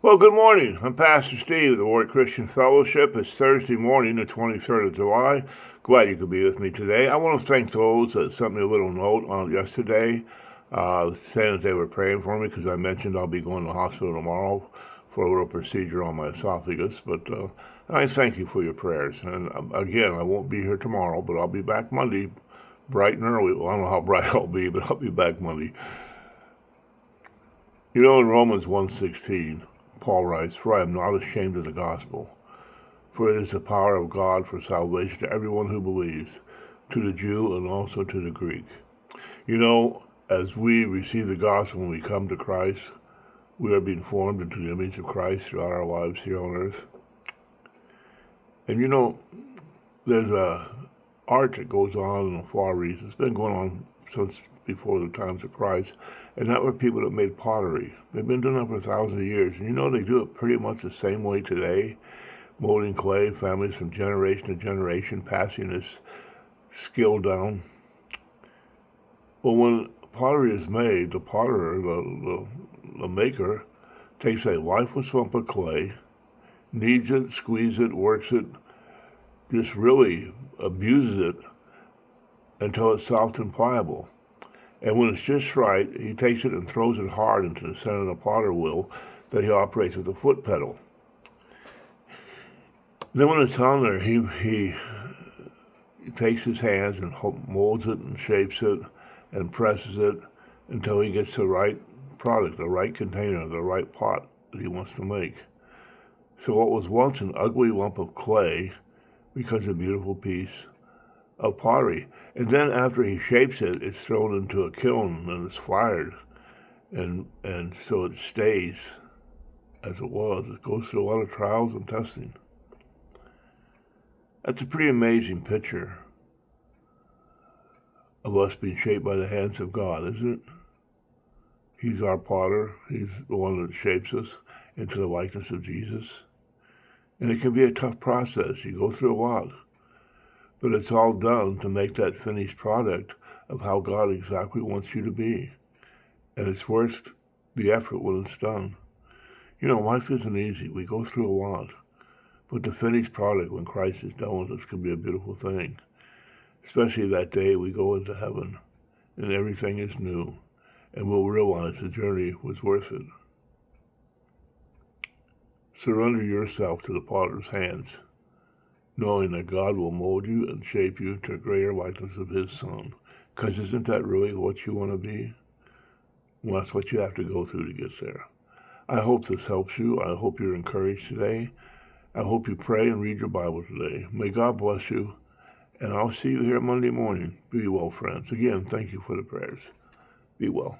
Well, good morning. I'm Pastor Steve of the Warwick Christian Fellowship. It's Thursday morning, the 23rd of July. Glad you could be with me today. I want to thank those that sent me a little note on yesterday saying that they were praying for me because I mentioned I'll be going to the hospital tomorrow for a little procedure on my esophagus. But I thank you for your prayers. And again, I won't be here tomorrow, but I'll be back Monday bright and early. Well, I don't know how bright I'll be, but I'll be back Monday. You know, in Romans 1:16, Paul writes, "For I am not ashamed of the gospel, for it is the power of God for salvation to everyone who believes, to the Jew and also to the Greek." You know, as we receive the gospel when we come to Christ, we are being formed into the image of Christ throughout our lives here on earth. And you know, there's a art that goes on in the Far East. It's been going on since before the times of Christ, and that were people that made pottery. They've been doing it for thousands of years, and you know they do it pretty much the same way today, molding clay, families from generation to generation, passing this skill down. Well, when pottery is made, the potter, the maker, takes a lifeless lump of clay, kneads it, squeezes it, works it, just really abuses it until it's soft and pliable. And when it's just right, he takes it and throws it hard into the center of the potter wheel that he operates with a foot pedal. Then when it's on there, he takes his hands and molds it and shapes it and presses it until he gets the right product, the right container, the right pot that he wants to make. So what was once an ugly lump of clay becomes a beautiful piece of pottery. And then after he shapes it, it's thrown into a kiln and it's fired. And so it stays as it was. It goes through a lot of trials and testing. That's a pretty amazing picture of us being shaped by the hands of God, isn't it? He's our potter. He's the one that shapes us into the likeness of Jesus. And it can be a tough process. You go through a lot. But it's all done to make that finished product of how God exactly wants you to be. And it's worth the effort when it's done. You know, life isn't easy. We go through a lot. But the finished product, when Christ is done with us, can be a beautiful thing. Especially that day we go into heaven and everything is new. And we'll realize the journey was worth it. Surrender yourself to the potter's hands, knowing that God will mold you and shape you to a greater likeness of His Son. Because isn't that really what you want to be? Well, that's what you have to go through to get there. I hope this helps you. I hope you're encouraged today. I hope you pray and read your Bible today. May God bless you, and I'll see you here Monday morning. Be well, friends. Again, thank you for the prayers. Be well.